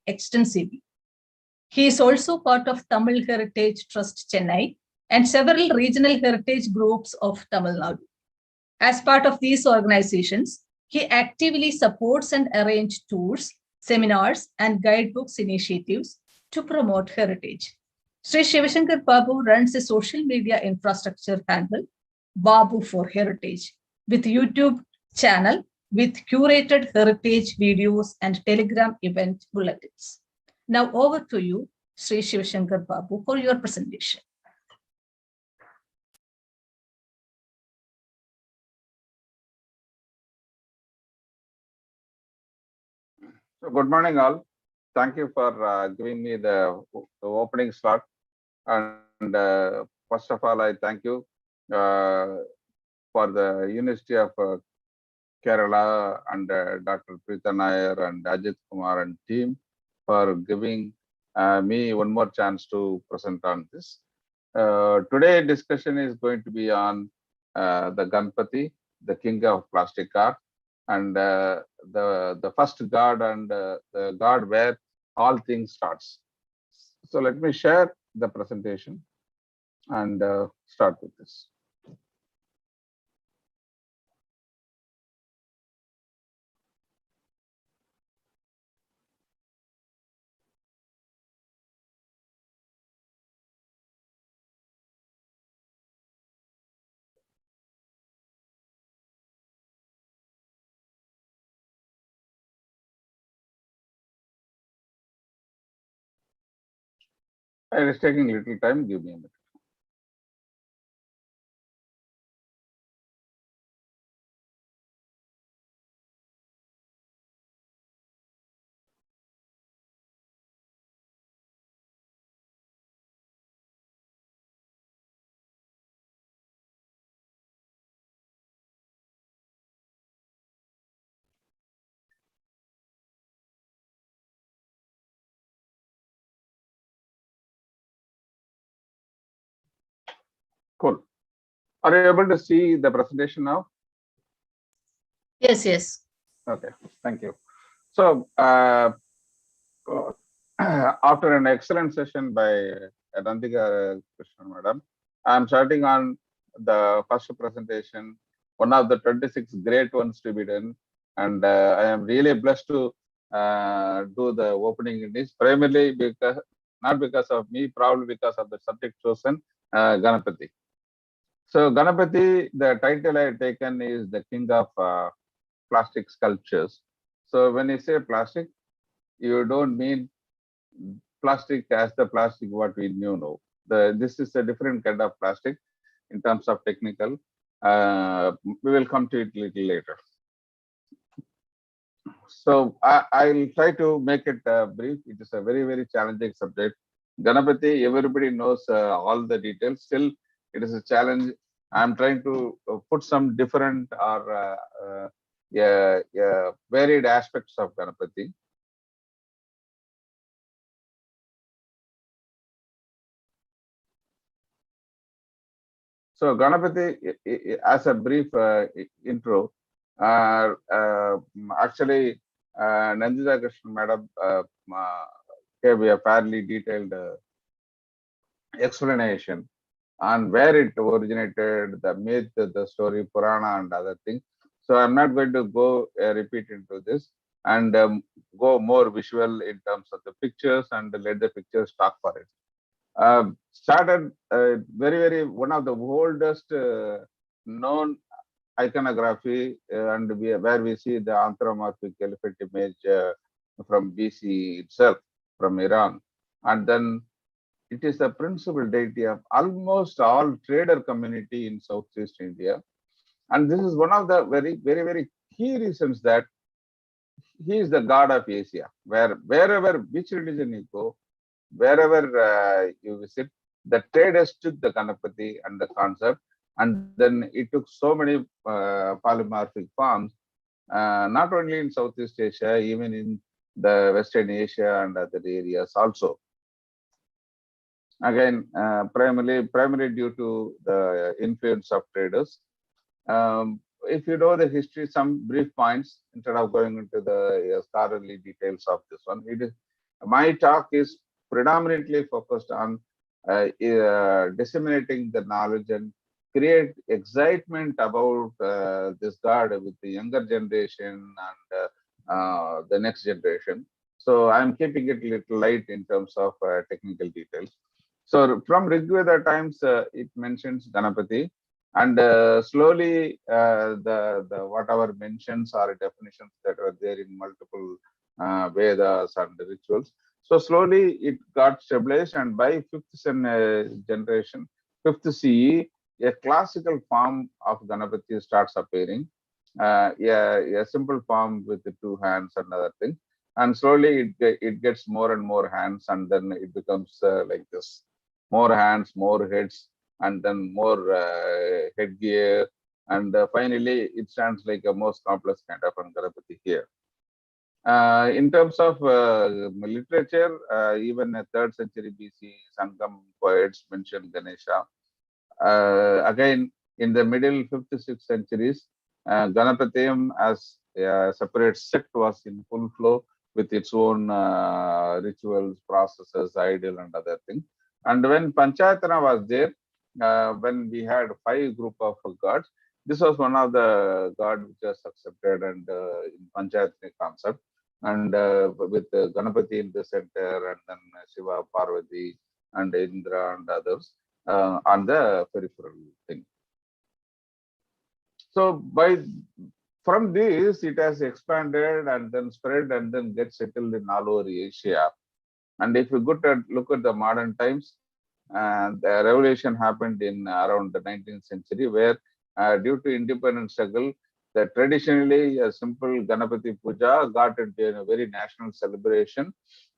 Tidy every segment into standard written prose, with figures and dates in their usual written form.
extensively. He is also part of Tamil Heritage Trust Chennai and several regional heritage groups of Tamil Nadu. As part of these organizations, he actively supports and arranges tours, seminars, and guidebooks initiatives to promote heritage. Sri Sivasankar Babu runs a social media infrastructure handle, Babu for Heritage, with YouTube channel with curated heritage videos and Telegram event bulletins. Now over to you, Sri Sivasankar Babu, for your presentation. So good morning, all. Thank you for giving me the opening slot. And first of all, I thank you for the University of Kerala and Dr. Preetha Nair and Ajit Kumar and team for giving me one more chance to present on this. Today discussion is going to be on the Ganapati, the king of plastic art, and the first god and the god where all things starts. So let me share the presentation and start with this. It is taking a little time, give me a minute. Cool. Are you able to see the presentation now? Yes, yes. Okay, thank you. So after an excellent session by Nandika Krishnan Madam, I'm starting on the first presentation, one of the 26 great ones to be done. And I am really blessed to do the opening in this, primarily because, not because of me, probably because of the subject chosen, Ganapati. So Ganapati, the title I have taken is the king of plastic sculptures. So when you say plastic, you don't mean plastic as the plastic what we knew now. This is a different kind of plastic in terms of technical. We will come to it a little later. So I'll try to make it brief. It is a very, very challenging subject. Ganapati, everybody knows all the details. Still, it is a challenge. I'm trying to put some different or varied aspects of Ganapati. So Ganapati, as a brief intro, actually Nandita Krishnan Madam gave a fairly detailed explanation on where it originated, the myth, the story, Purana, and other things. So I'm not going to go repeat into this and go more visual in terms of the pictures and let the pictures talk for it. Started very one of the oldest known iconography and where we see the anthropomorphic elephant image from BC itself, from Iran. And then it is the principal deity of almost all trader community in Southeast India. And this is one of the very key reasons that he is the god of Asia, wherever, which religion you go, wherever you visit, the traders took the Ganapati and the concept, and then it took so many polymorphic forms, not only in Southeast Asia, even in the Western Asia and other areas also. Again, primarily due to the influence of traders. If you know the history, some brief points instead of going into the scholarly details of this one. My talk is predominantly focused on disseminating the knowledge and create excitement about this god with the younger generation and the next generation. So I'm keeping it a little light in terms of technical details. So from Rigveda times, it mentions Ganapati, and slowly the whatever mentions or definitions that are there in multiple Vedas and rituals. So slowly it got stabilized, and by generation, fifth CE, a classical form of Ganapati starts appearing. Yeah, a simple form with the two hands and other things, and slowly it gets more and more hands, and then it becomes like this: more hands, more heads, and then more headgear, and finally it stands like a most complex kind of Ganapati here. In terms of literature, even a 3rd century BC, Sangam poets mentioned Ganesha. Again, in the middle 5th, 6th centuries, Ganapatiyam as a separate sect was in full flow with its own rituals, processes, idol, and other things. And when Panchayatana was there, when we had 5 group of gods, this was one of the god which was accepted and in Panchayatana concept, and with Ganapati in the center, and then Shiva, Parvati, and Indra and others on the peripheral thing. So from this, it has expanded and then spread and then gets settled in all over Asia. And if you look at the modern times, the revolution happened in around the 19th century, where due to independence struggle, that traditionally a simple Ganapati Puja got into a very national celebration,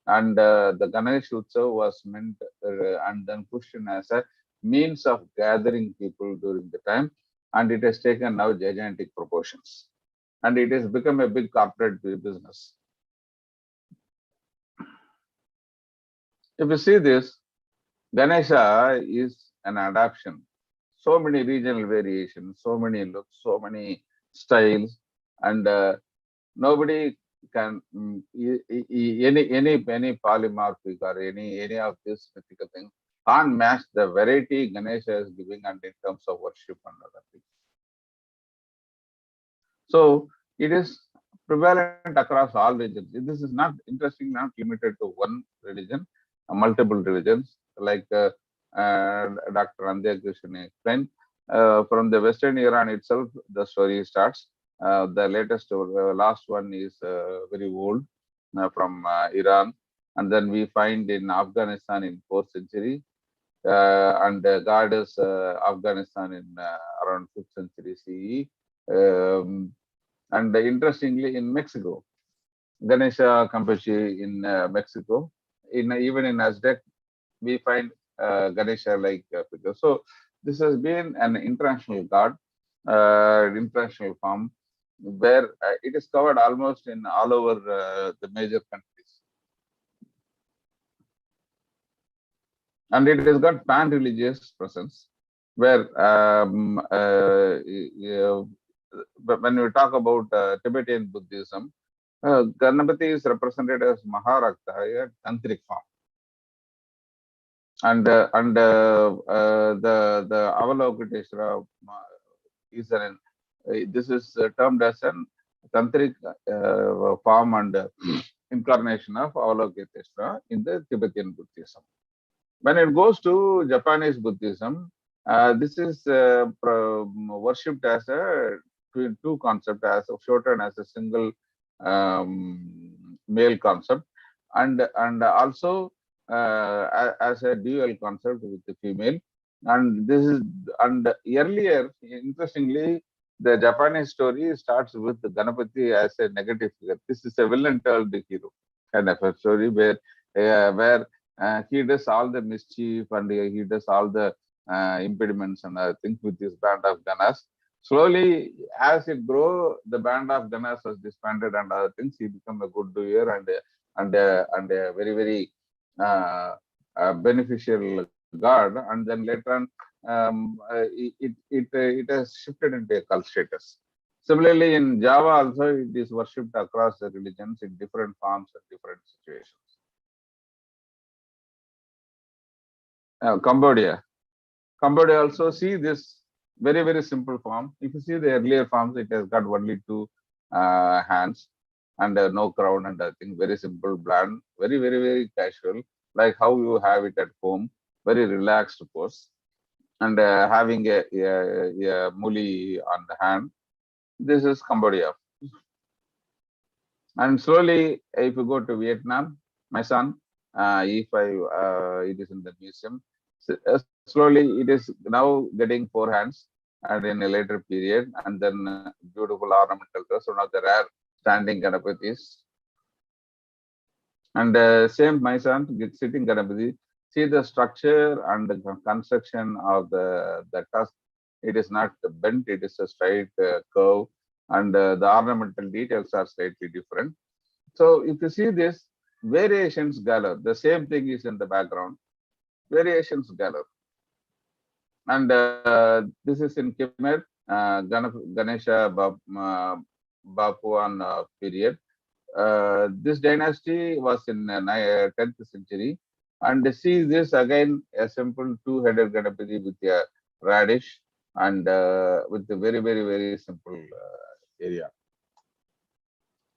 and the Ganesh Utsav was meant and then pushed in as a means of gathering people during the time, and it has taken now gigantic proportions, and it has become a big corporate business. If you see this, Ganesha is an adaptation. So many regional variations, so many looks, so many styles, and nobody can any polymorphic or any of this mythical thing can't match the variety Ganesha is giving and in terms of worship and other things. So it is prevalent across all regions. This is not interesting, not limited to one religion, multiple religions, like Dr. Andhya Krishnan explained. From the Western Iran itself, the story starts. The latest, last one is very old from Iran, and then we find in Afghanistan in 4th century, and God is Afghanistan in around 5th century CE. And interestingly, in Mexico, Ganesha Campeche in Mexico, even in Aztec, we find Ganesha like figure. So this has been an international god, international form, where it is covered almost in all over the major countries, and it has got pan-religious presence, where when we talk about Tibetan Buddhism, Ganapati is represented as Maharakta, a tantric form, and the Avalokiteshvara is an this is termed as an tantric form and incarnation of Avalokiteshvara in the Tibetan Buddhism. When it goes to Japanese Buddhism, this is worshipped as a two concept, as Shoten as a single male concept, and also as a dual concept with the female. And this is, and earlier, interestingly, the Japanese story starts with the Ganapati as a negative figure. This is a villain turned hero kind of a story where he does all the mischief and he does all the impediments and other things with this band of Ganas. Slowly, as it grow, the band of Ganas was disbanded and other things. He become a good doer and a very very beneficial god. And then later on, it has shifted into a cult status. Similarly, in Java also, it is worshipped across the religions in different forms and different situations. Cambodia. Cambodia also see this very, very simple form. If you see the earlier forms, it has got only two hands and no crown and I think very simple, bland, very, very, very casual, like how you have it at home, very relaxed pose, and having a muli on the hand. This is Cambodia. And slowly, if you go to Vietnam, my son, if I, it is in the museum, slowly it is now getting four hands and in a later period, and then beautiful ornamental dress, one of the rare standing Ganapatis. And same my son, sitting Ganapati, see the structure and the construction of the tusk. It is not bent, it is a straight curve, and the ornamental details are slightly different. So if you see this, variations galore, the same thing is in the background, variations galore. And this is in Khmer, Ganesha Bapuan period. This dynasty was in 10th century. And see this again, a simple two-headed Ganapati with a radish and with a very, very, very simple area.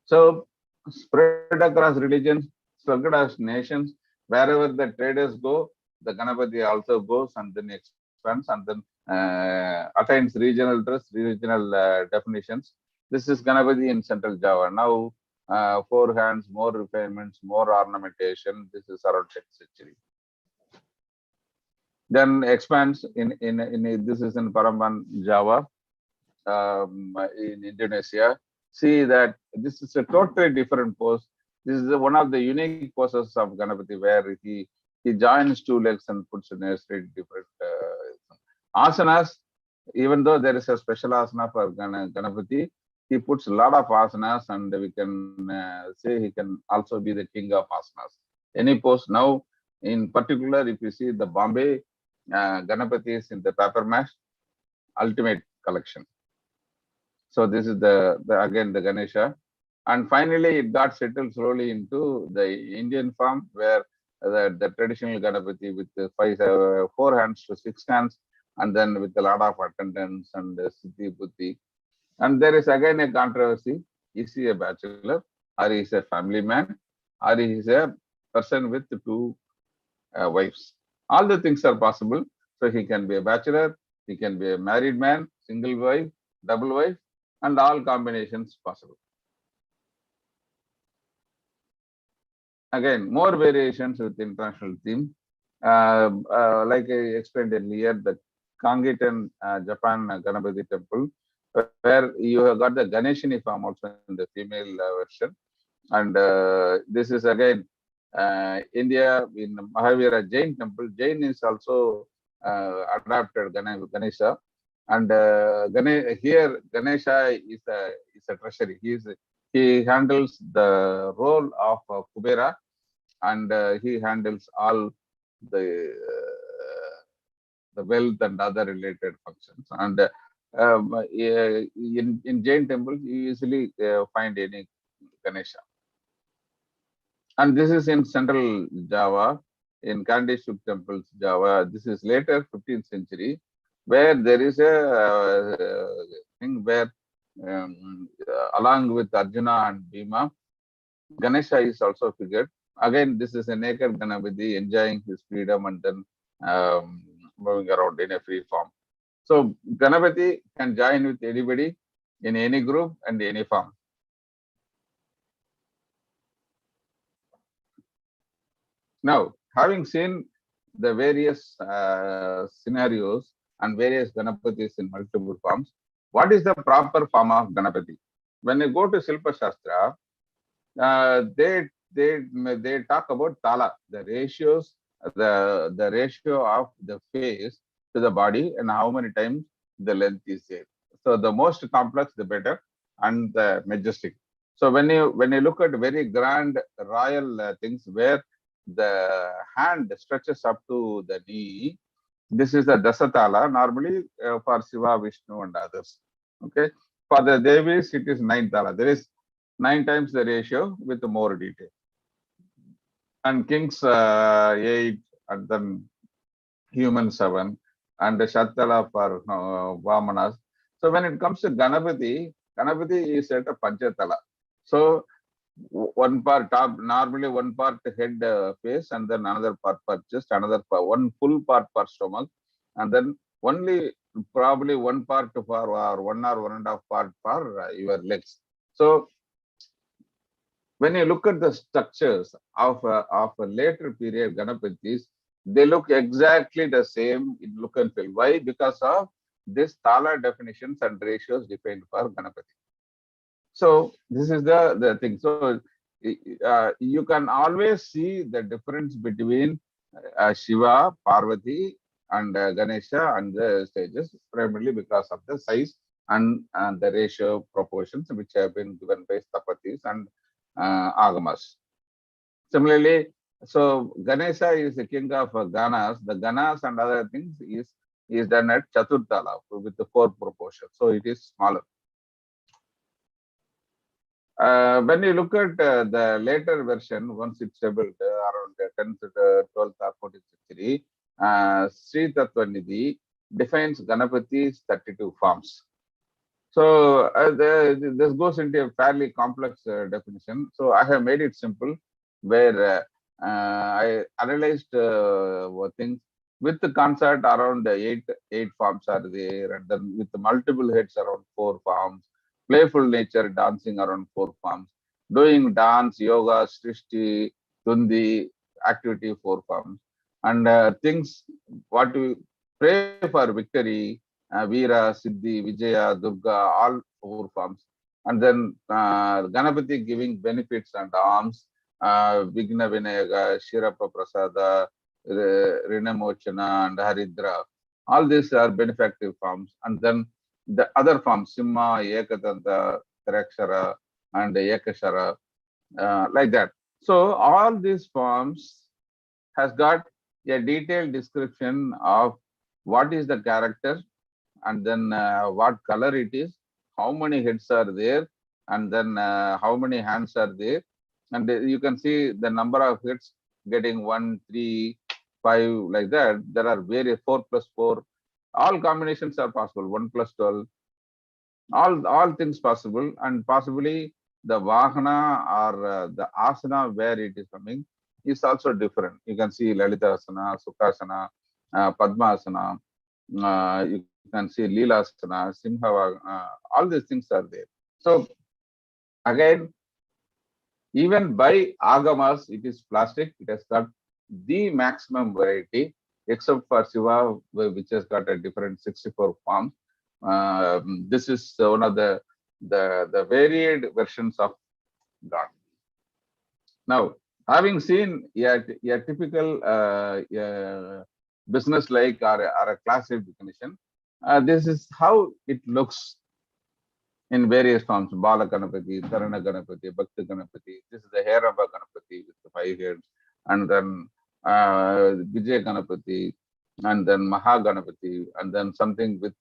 So spread across religions, spread across nations, wherever the traders go, the Ganapati also goes and then expands and then attains regional dress, regional definitions. This is Ganapati in Central Java. Now, four hands, more refinements, more ornamentation. This is around 10th century. Then expands in this is in Paramban, Java, in Indonesia. See that this is a totally different pose. This is one of the unique poses of Ganapati where he joins two legs and puts in a straight different asanas. Even though there is a special asana for Ganapati, he puts a lot of asanas, and we can say he can also be the king of asanas. Any pose now, in particular, if you see the Bombay Ganapati is in the paper mash, ultimate collection. So this is the again the Ganesha, and finally it got settled slowly into the Indian form where the traditional Ganapati with the four hands to six hands, and then with a lot of attendants and Siddhi Buddhi. And there is again a controversy: is he a bachelor, or he is a family man, or he is a person with two wives? All the things are possible. So he can be a bachelor, he can be a married man, single wife, double wife, and all combinations possible. Again, more variations with international theme. Like I explained earlier, the Kangitan Japan Ganapati temple, where you have got the Ganeshini form also in the female version. And this is again India in Mahavira Jain temple. Jain is also adapted Ganesha. And here Ganesha is a treasury. He handles the role of Kubera, and he handles all the wealth and other related functions. And in Jain temples, you easily find any Ganesha. And this is in central Java, in Kandeshuk temples, Java. This is later 15th century, where there is a thing where along with Arjuna and Bhima, Ganesha is also figured. Again, this is a naked Ganapati enjoying his freedom and then moving around in a free form. So Ganapati can join with anybody in any group and any form. Now, having seen the various scenarios and various Ganapatis in multiple forms, what is the proper form of Ganapati? When you go to Silpa Shastra, they talk about tala, the ratios, the ratio of the face to the body and how many times the length is there. So the most complex, the better, and the majestic. So when you look at very grand royal things where the hand stretches up to the knee, this is the Dasatala, normally for Shiva, Vishnu and others. Okay. For the Devis, it is 9 tala. There is 9 times the ratio with more detail. And kings 8, and then human 7, and Shatala for Vamanas. So when it comes to Ganapati, Ganapati is at a Panchatala. So one part top, normally one part head face, and then another part for chest, another part, one full part for stomach, and then only probably one part for or 1.5 part for your legs. So when you look at the structures of a later period Ganapatis, they look exactly the same in look and feel. Why? Because of this Tala definitions and ratios defined for Ganapati. So this is the thing. So you can always see the difference between Shiva, Parvati, and Ganesha and the stages, primarily because of the size and the ratio proportions which have been given by Stapatis and Agamas. Similarly, so Ganesha is the king of Ganas. The Ganas and other things is done at Chaturtala with the 4 proportions. So it is smaller. When you look at the later version, once it's developed around the 10th, 12th or 14th century, Sri Tattvanidhi defines Ganapati's 32 forms. So this goes into a fairly complex definition. So I have made it simple, where I analyzed things with the concept around eight forms are there, and then with the multiple heads around 4 forms, playful nature dancing around 4 forms, doing dance, yoga, srishti, tundi, activity 4 forms, and things what we pray for victory, Veera, Siddhi, Vijaya, Durga, all 4 forms. And then Ganapati giving benefits and alms, Vigna Vinayaga, Shirapa Prasada, Rinamochana, and Haridra. All these are benefactive forms. And then the other forms, Simha, Ekatanta, Tarakshara, and Ekashara, like that. So all these forms has got a detailed description of what is the character, and then what color it is, how many heads are there, and then how many hands are there. And you can see the number of heads getting 1, 3, 5, like that. There are various 4 plus 4. All combinations are possible, 1 plus 12. All things possible, and possibly the Vahana or the asana where it is coming is also different. You can see Lalitasana, Sukhasana, Padmasana, you can see Leelasana, Simha, all these things are there. So again, even by Agamas, it is plastic. It has got the maximum variety, except for Shiva, which has got a different 64 forms. This is one of the varied versions of God. Now, having seen a typical business like or a classic definition, this is how it looks in various forms: Bala Ganapati, Tarana Ganapati, Bhakti Ganapati. This is the Heraba Ganapati with the 5 heads, and then Vijay Ganapati, and then Maha Ganapati, and then something with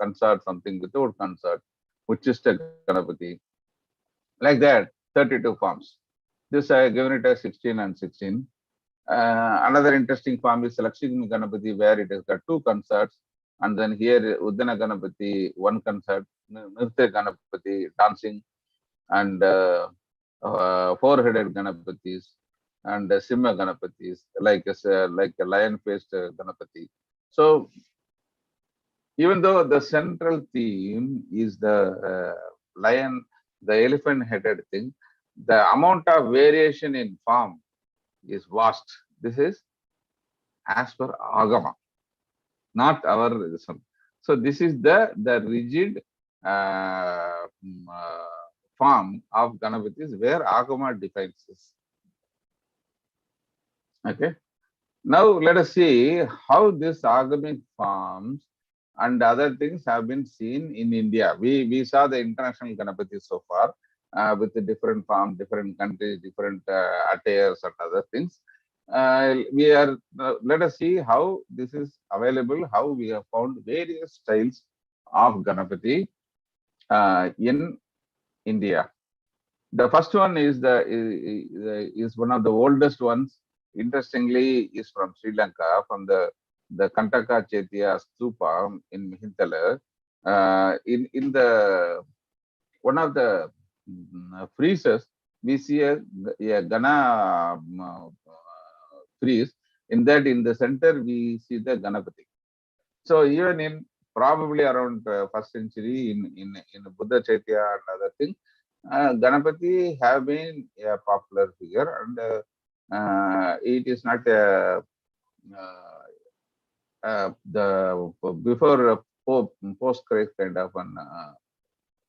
consort, something without consort, Uchista Ganapati. Like that, 32 forms. This I have given it as 16 and 16. Another interesting form is Lakshmi Ganapati, where it has got 2 consorts, and then here Uddana Ganapati, 1 consort, Nirtya Ganapati, dancing, and 4-headed Ganapatis, and Simha Ganapatis, like a lion-faced Ganapati. So even though the central theme is the lion, the elephant-headed thing, the amount of variation in form is vast. This is as per Agama, not our reason. So this is the rigid form of Ganapatis where Agama defines this. Okay. Now let us see how this agamic forms and other things have been seen in India. We saw the international Ganapati so far with the different forms, different countries, different attires and other things. Let us see how this is available, how we have found various styles of Ganapati in India. The first one is one of the oldest ones. Interestingly, is from Sri Lanka, from the the Kantaka Chaitya Stupa in Mythicala, in the one of the friezes, we see a Gana frieze. In that, in the center, we see the Ganapati. So even in probably around first century in Buddha Chaitya and other things, Ganapati have been a popular figure, and it is not the before post Christ kind of an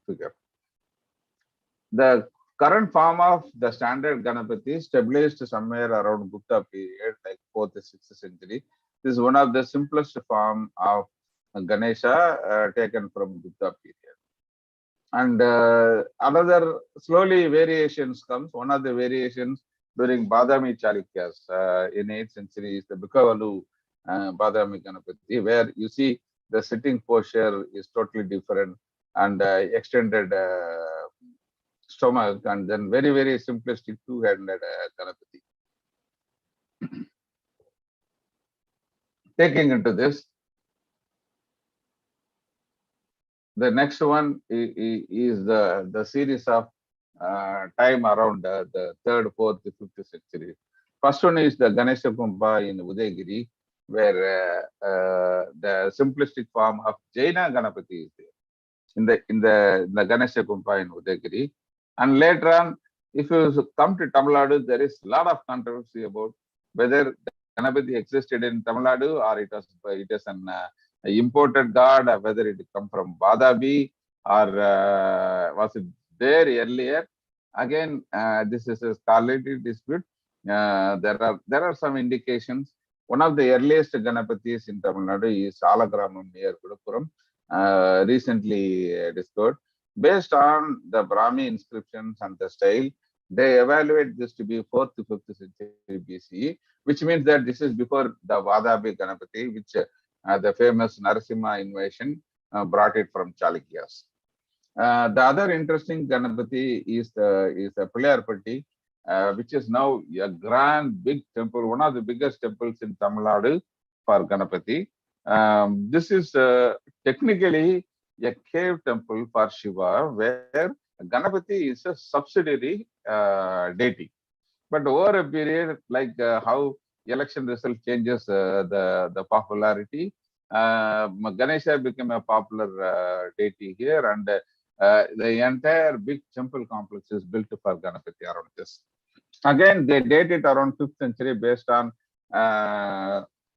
figure. The current form of the standard Ganapati established somewhere around Gupta period, like 4th to 6th century. This is one of the simplest form of Ganesha taken from Gupta period. And another slowly variations comes. One of the variations during Badami Chalukyas in 8th century is the Bukavalu Badami Ganapati, where you see the sitting posture is totally different and extended stomach, and then very, very simplistic two-handed Ganapati. Taking into this, the next one is the series of time around the 3rd, 4th, 5th century. First one is the Ganesha Kumbha in Udayagiri, where the simplistic form of Jaina Ganapati is there in the Ganesha Kumbha in Udayagiri. And later on, if you come to Tamil Nadu, there is a lot of controversy about whether Ganapati existed in Tamil Nadu or it is an imported god, or whether it come from Vadabi or was it there earlier. Again, this is a scholarly dispute. There are some indications. One of the earliest Ganapatis in Tamil Nadu is Alagramam near Kudupuram, recently discovered. Based on the Brahmi inscriptions and the style, they evaluate this to be 4th to 5th century BCE, which means that this is before the Vadabi Ganapati, which the famous Narasimha invasion brought it from Chalukyas. The other interesting Ganapati is a Pilayarpatti, which is now a grand big temple, one of the biggest temples in Tamil Nadu for Ganapati. This is technically a cave temple for Shiva, where Ganapati is a subsidiary deity. But over a period, like how election result changes the popularity, Ganesha became a popular deity here, and the entire big temple complex is built for Ganapati around this. Again, they date it around 5th century based on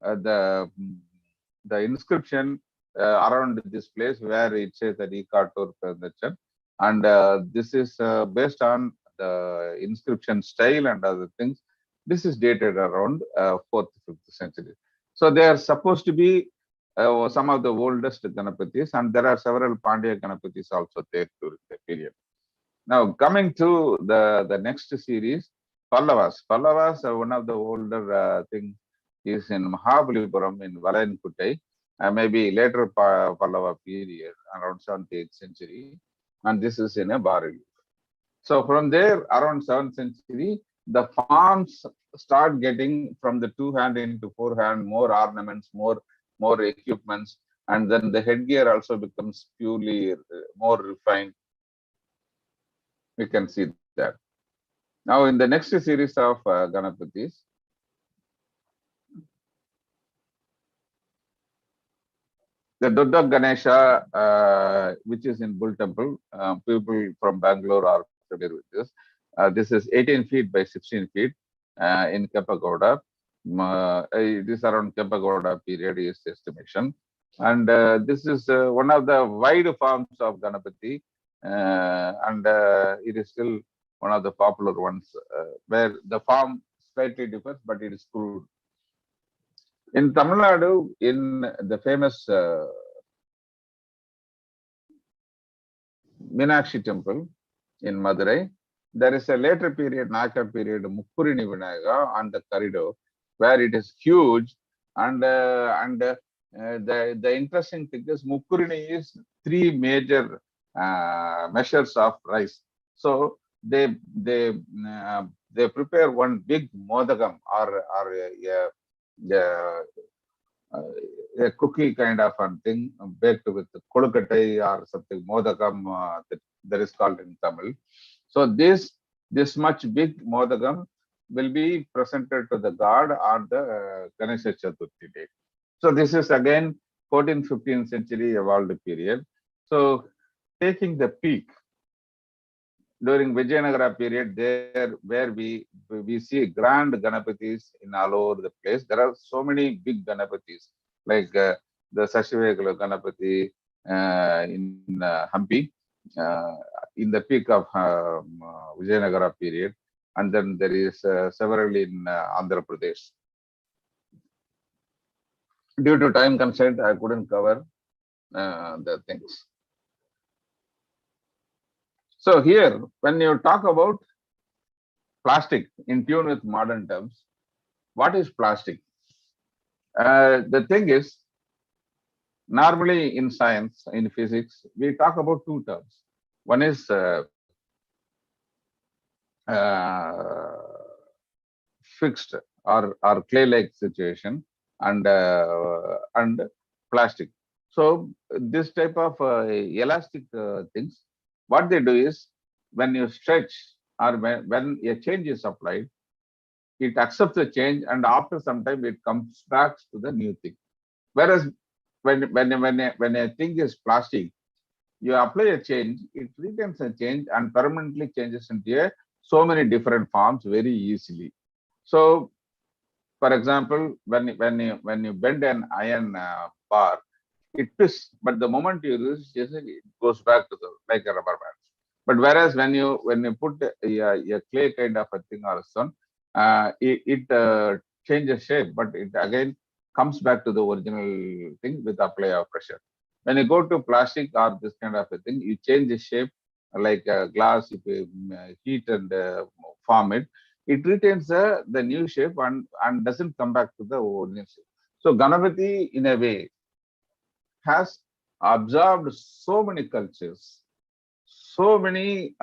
the inscription around this place where it says that Ikatur Pernachan, and this is based on the inscription style and other things. This is dated around 4th, 5th century. So they are supposed to be some of the oldest Ganapatis, and there are several Pandya Ganapatis also there during the period. Now, coming to the next series, Pallavas. Pallavas are one of the older things is in Mahabalipuram in Valayankuttai, maybe later Pallava period, around 7th, 8th century, and this is in a bas-relief. So from there, around 7th century, the forms start getting from the 2-hand into 4-hand, more ornaments, more equipments, and then the headgear also becomes purely more refined. We can see that. Now, in the next series of Ganapatis, the Dodda Ganesha, which is in Bull Temple, people from Bangalore are familiar with this. This is 18 feet by 16 feet in Keppagowda. It is around Keppagowda period is estimation. And this is one of the wide forms of Ganapati, and it is still one of the popular ones where the form slightly differs, but it is crude. In Tamil Nadu, in the famous Meenakshi temple in Madurai, there is a later period, Naka period, Mukkurini Vinayaga on the corridor, where it is huge, and the interesting thing is Mukkurini is 3 major measures of rice. So they prepare one big modagam or a cookie kind of a thing baked with kolukattai or something, modakam, that is called in Tamil. So this much big modakam will be presented to the god on the Ganesha Chaturthi day. So this is again 14th, 15th century evolved period. So taking the peak during Vijayanagara period, there where we see grand Ganapatis in all over the place. There are so many big Ganapatis like the Sashivegala Ganapati in Hampi in the peak of Vijayanagara period, and then there is several in Andhra Pradesh. Due to time constraint, I couldn't cover the things. So here, when you talk about plastic in tune with modern terms, what is plastic? The thing is, normally in science, in physics, we talk about two terms. One is fixed or clay-like situation, and plastic. So this type of elastic things, what they do is when you stretch or when a change is applied, it accepts the change, and after some time it comes back to the new thing. Whereas when a thing is plastic, you apply a change, it retains a change and permanently changes into so many different forms very easily. So, for example, when you bend an iron bar, it twists, but the moment you use it goes back to the like a rubber band. But whereas when you put a clay kind of a thing or a stone, it changes shape, but it again comes back to the original thing with apply of pressure. When you go to plastic or this kind of a thing, you change the shape like glass. If you heat and form it, it retains the new shape and doesn't come back to the original shape. So Ganapati, in a way, has absorbed so many cultures, so many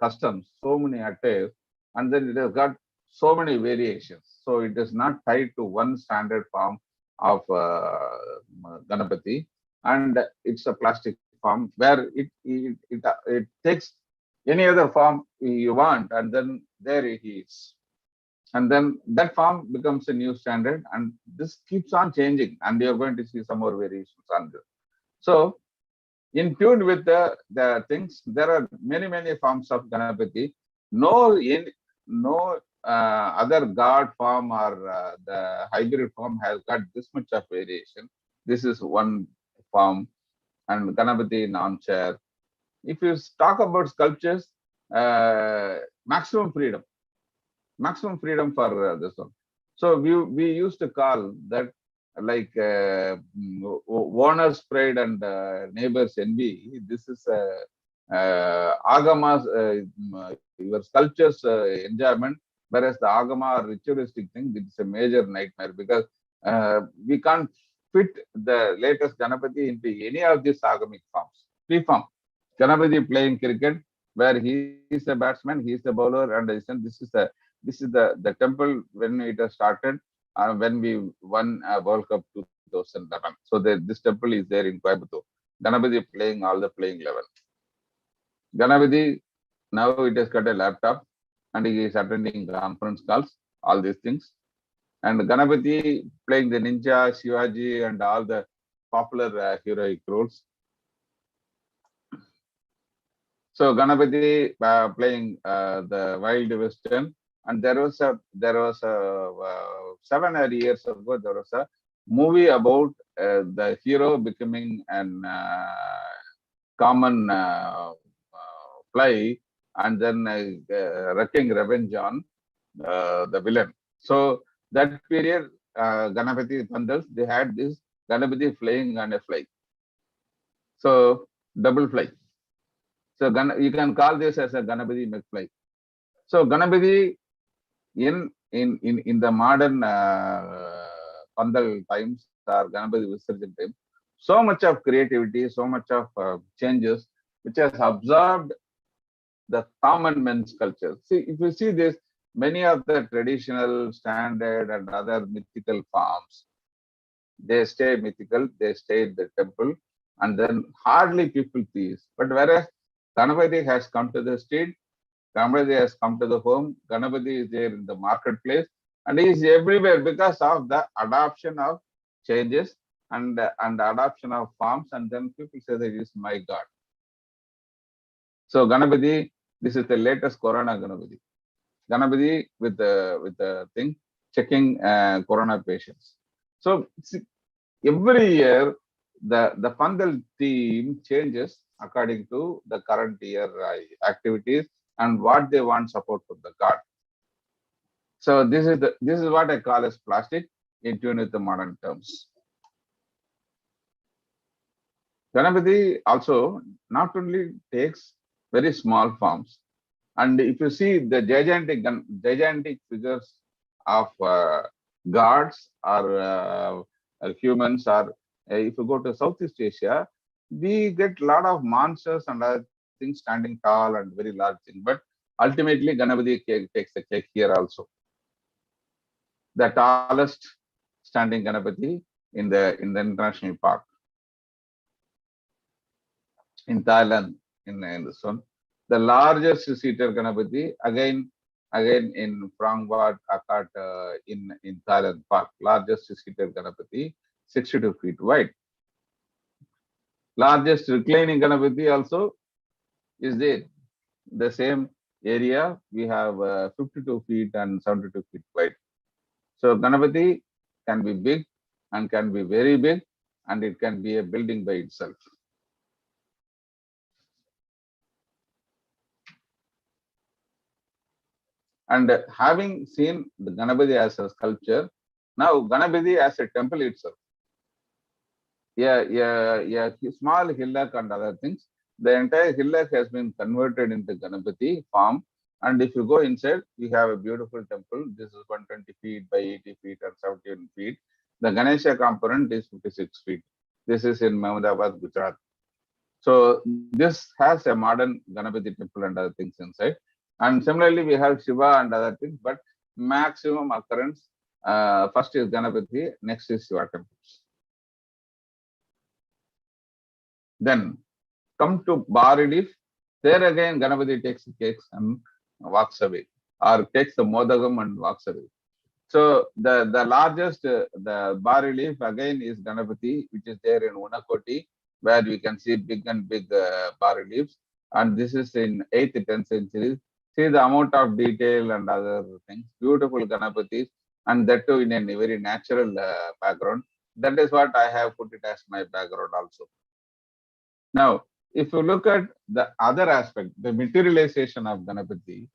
customs, so many attires, and then it has got so many variations. So it is not tied to one standard form of Ganapati, and it's a plastic form where it takes any other form you want, and then there he is. And then that form becomes a new standard, and this keeps on changing, and you're going to see some more variations on this. So in tune with the things, there are many forms of Ganapati. No other god form or the hybrid form has got this much of variation. This is one form, and Ganapati in armchair. If you talk about sculptures, maximum freedom for this one. So we used to call that like owner's pride and neighbor's envy. This is agamas, your sculpture's enjoyment, whereas the agama ritualistic thing, it's a major nightmare because we can't fit the latest Ganapati into any of these agamic forms. Free form. Ganapati playing cricket, where he is a batsman, he is a bowler, and this is the temple when it has started when we won World Cup 2011. So this temple is there in Coimbatore. Ganapati playing all the playing level. Ganapati, now it has got a laptop and he is attending conference calls, all these things. And Ganapati playing the ninja, Shivaji, and all the popular heroic roles. So Ganapati playing the Wild Western. And there was a 7 or 8 years ago, there was a movie about the hero becoming an common fly and then wreaking revenge on the villain. So that period, Ganapati Pandals, they had this Ganapati flying on a fly. So double fly. So you can call this as a Ganapati McFly. So Ganapati in the modern Pandal times or Ganapati Visarjan time, so much of creativity, so much of changes, which has absorbed the common men's culture. See, if you see this, many of the traditional, standard, and other mythical forms, They stay mythical, they stay in the temple, and then hardly people see it. But whereas Ganapati has come to the street, Ganapati has come to the home, Ganapati is there in the marketplace, and he is everywhere because of the adoption of changes and adoption of forms, and then people say that he is my God. So Ganapati, this is the latest Corona Ganapati. Ganapati with the thing checking Corona patients. So every year the fundal theme changes according to the current year activities and what they want support from the god. So this is what I call as plastic in tune with the modern terms. Ganapati also not only takes very small forms, and if you see the gigantic figures of gods or humans, or if you go to Southeast Asia, we get a lot of monsters and other things standing tall and very large thing. But ultimately, Ganapati takes the cake here also. The tallest standing Ganapati in the international park in Thailand, in this one. The largest seated Ganapati, again in Prangwat, Akat, in Thailand park, largest seated Ganapati, 62 feet wide. Largest reclining Ganapati also is there. The same area, we have 52 feet and 72 feet wide. So Ganapati can be big and can be very big, and it can be a building by itself. And having seen the Ganapati as a sculpture, now Ganapati as a temple itself. Yeah, small hillock and other things. The entire hillock has been converted into Ganapati form. And if you go inside, we have a beautiful temple. This is 120 feet by 80 feet and 17 feet. The Ganesha component is 56 feet. This is in Ahmedabad, Gujarat. So this has a modern Ganapati temple and other things inside. And similarly, we have Shiva and other things, but maximum occurrence, first is Ganapati, next is Shiva temples. Then come to bas relief. There again, Ganapati takes the cakes and walks away, or takes the modagam and walks away. So the largest, the bas relief again is Ganapati, which is there in Unakoti, where we can see big bas reliefs. And this is in 8th, 10th centuries. See the amount of detail and other things. Beautiful Ganapatis, and that too in a very natural background. That is what I have put it as my background also. Now, if you look at the other aspect, the materialization of Ganapati,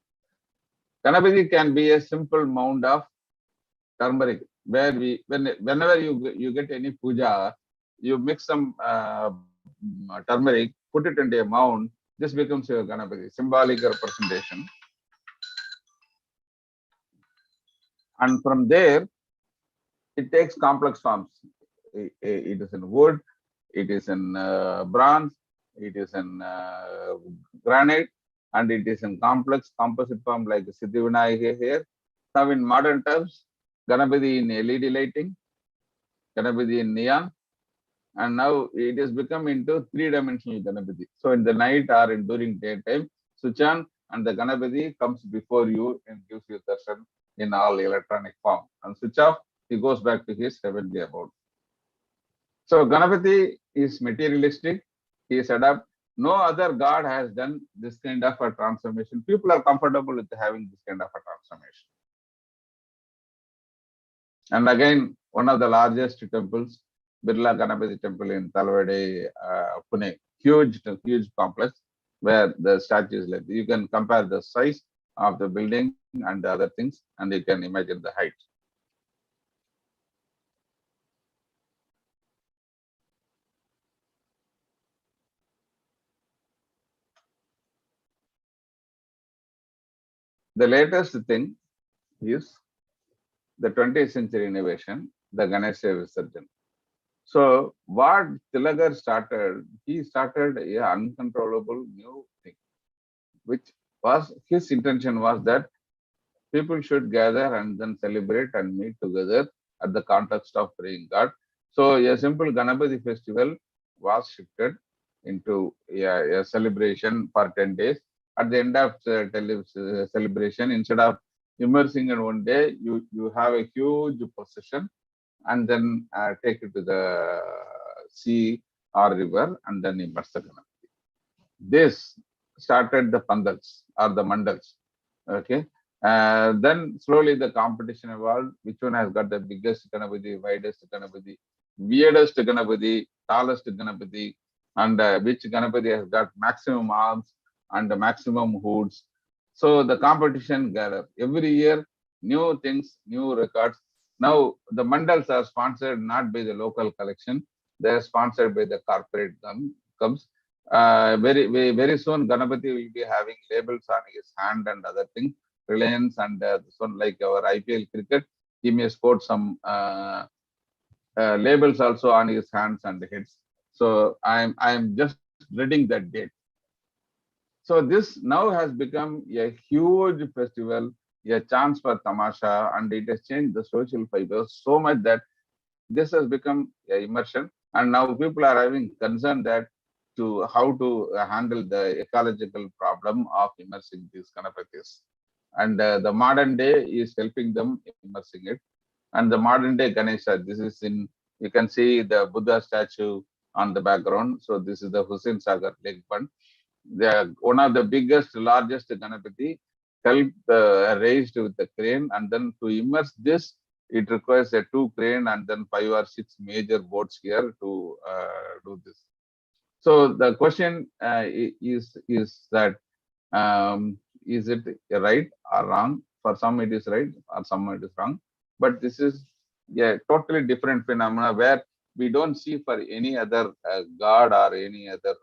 Ganapati can be a simple mound of turmeric, where whenever you get any puja, you mix some turmeric, put it into a mound. This becomes your Ganapati, symbolic representation. And from there, it takes complex forms. It is in wood, it is in bronze, it is in granite, and it is in complex composite form like Siddhivinayaka here. Now in modern terms, Ganapati in LED lighting, Ganapati in neon, and now it has become into three-dimensional Ganapati. So in the night or during daytime, switch on and the Ganapati comes before you and gives you darshan in all electronic form. And switch off, he goes back to his heavenly abode. So Ganapati is materialistic, he is adapt. No other god has done this kind of a transformation. People are comfortable with having this kind of a transformation. And again, one of the largest temples, Birla Ganapati temple in Talwade, Pune, huge complex where the statue is like, you can compare the size of the building and the other things, and you can imagine the height. The latest thing is the 20th century innovation, the Ganesha Visarjan. So what Tilagar started, he started an uncontrollable new thing, which was, his intention was that people should gather and then celebrate and meet together at the context of praying God. So a simple Ganapati festival was shifted into a celebration for 10 days. At the end of celebration, instead of immersing in one day, you have a huge procession and then take it to the sea or river and then immerse the Ganapati. This started the pandals or the mandals. Okay. Then slowly the competition evolved. Which one has got the biggest Ganapati, widest Ganapati, weirdest Ganapati, tallest Ganapati, and which Ganapati has got maximum arms and the maximum hoods. So the competition gathered. Every year, new things, new records. Now the mandals are sponsored not by the local collection, they are sponsored by the corporate comes. Very soon, Ganapati will be having labels on his hand and other things. Reliance and this one like our IPL cricket, he may sport some labels also on his hands and heads. So I'm just reading that date. So this now has become a huge festival, a chance for tamasha, and it has changed the social fibers so much that this has become a immersion. And now people are having concern that to how to handle the ecological problem of immersing these Ganapatis. And the modern day is helping them immersing it. And the modern day Ganesha, this is in, you can see the Buddha statue on the background. So this is the Hussain Sagar Lake Fund. One of the biggest, largest Ganapati helped raised with the crane, and then to immerse this, it requires a 2 crane and then 5 or 6 major boats here to do this. So the question is that is it right or wrong? For some it is right, or some it is wrong. But this is a totally different phenomena where we don't see for any other god or any other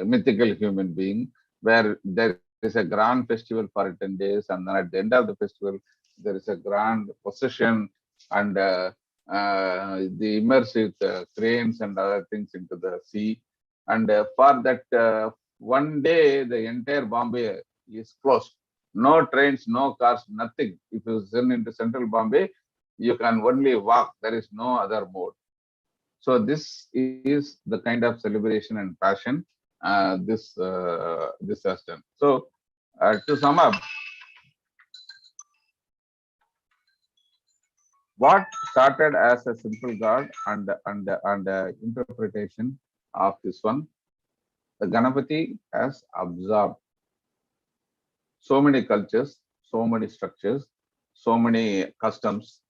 mythical human being, where there is a grand festival for 10 days, and then at the end of the festival, there is a grand procession and the immersive cranes and other things into the sea. And for that one day, the entire Bombay is closed. No trains, no cars, nothing. If you send into central Bombay, you can only walk. There is no other mode. So this is the kind of celebration and passion this has done. So to sum up, what started as a simple god and interpretation of this one, the Ganapati has absorbed so many cultures, so many structures, so many customs,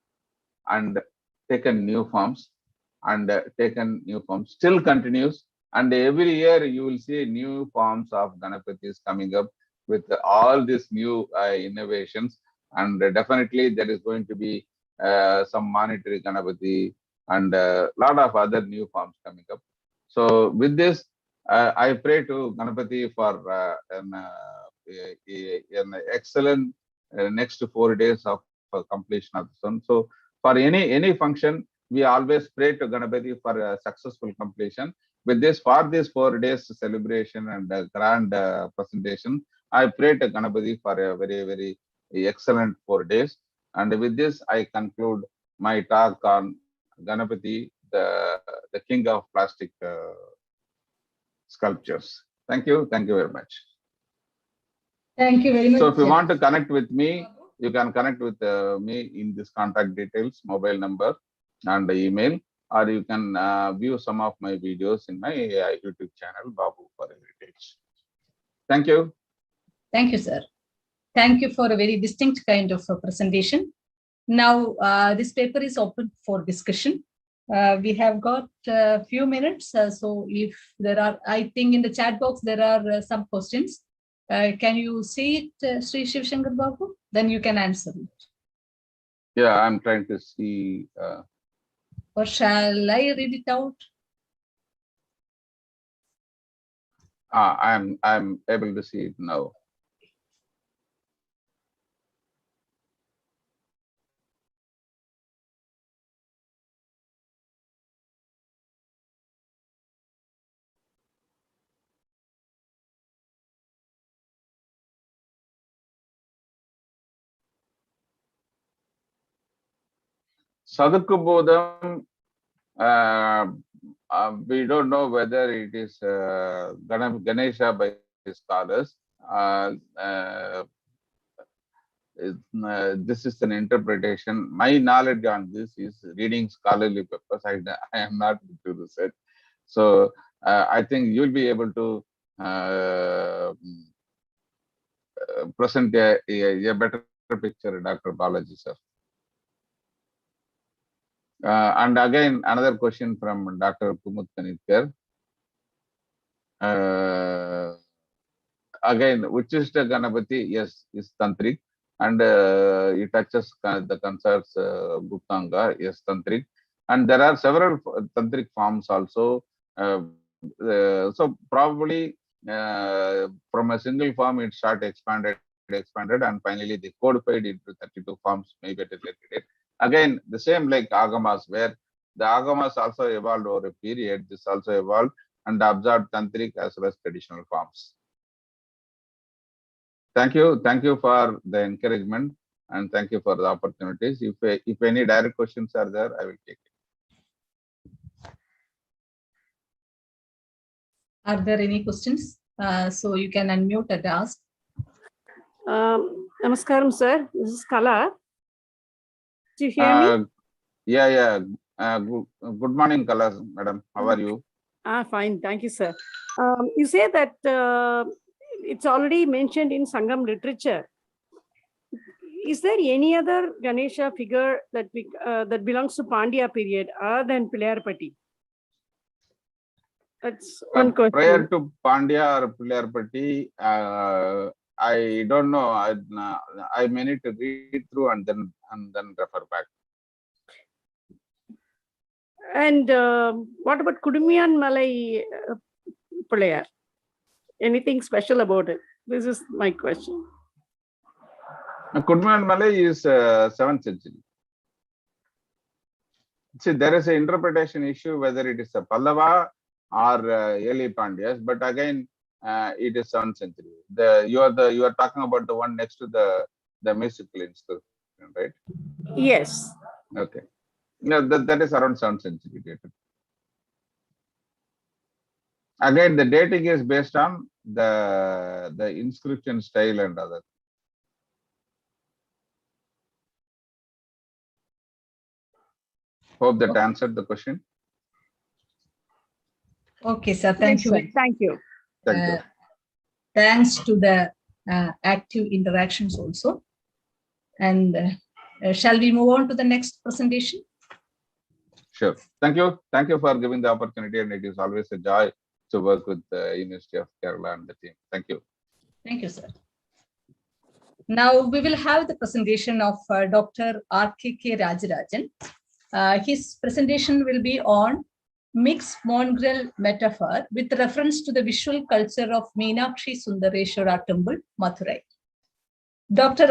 and taken new forms still continues. And every year you will see new forms of Ganapatis coming up with all these new innovations. And definitely there is going to be some monetary Ganapati and a lot of other new forms coming up. So with this, I pray to Ganapati for an excellent next 4 days of completion of this one. So for any function, we always pray to Ganapati for a successful completion. With this, for this 4 days celebration and grand presentation, I pray to Ganapati for a very excellent 4 days. And with this, I conclude my talk on Ganapati, the king of plastic sculptures. Thank you very much. Thank you very much. So if you want to connect with me, you can connect with me in this contact details, mobile number and email, or you can view some of my videos in my YouTube channel, Babu for Heritage. Thank you. Thank you, sir. Thank you for a very distinct kind of presentation. Now, this paper is open for discussion. We have got a few minutes. So if there are, I think in the chat box, there are some questions. Can you see it, Sri Sivasankar Babu? Then you can answer it. Yeah, I'm trying to see. Or shall I read it out? I'm able to see it now. Sadukubodam, we don't know whether it is Ganesha by scholars. This is an interpretation. My knowledge on this is reading scholarly papers. I am not into research. So I think you'll be able to present a better picture, Dr. Balaji sir. And again, another question from Dr. Kumud Kanitkar. Again, Uchishta Ganapati, yes, is Tantric, and it touches the concerns Guptanga, yes, Tantric. And there are several Tantric forms also. So probably from a single form, it started expanded, and finally they codified into 32 forms, maybe at a later date. Again, the same like Agamas, where the Agamas also evolved over a period. This also evolved and absorbed Tantric as well as traditional forms. Thank you for the encouragement, and thank you for the opportunities. If any direct questions are there, I will take it. Are there any questions? So you can unmute and ask. Namaskaram, sir. This is Kala. Do you hear me? Yeah. Good morning, Kala, madam. How are you? Fine. Thank you, sir. You say that it's already mentioned in Sangam literature. Is there any other Ganesha figure that belongs to Pandya period other than Pilayarpati? That's one question. Prior to Pandya or Pilayarpati, I don't know. I may need to read through and then refer back. And what about Kudumiyan Malai Pilayar? Anything special about it? This is my question. Kudumiyan Malai is 7th century. See, there is an interpretation issue whether it is a Pallava or early Pandyas, but again, it is 7th century. You are talking about the one next to the mythical inscription, right? Yes. Okay. No, that is around 7th century dated. Again, the dating is based on the inscription style and other. Hope that answered the question. Okay, sir. Thank you. Thank you. Thank you. Thanks to the active interactions also. And shall we move on to the next presentation? Sure. Thank you. Thank you for giving the opportunity, and it is always a joy to work with the University of Kerala and the team. Thank you. Thank you, sir. Now we will have the presentation of Dr. R.K.K. Rajarajan. His presentation will be on mixed mongrel metaphor with reference to the visual culture of Meenakshi Sundareshwara Temple, Madurai. Dr.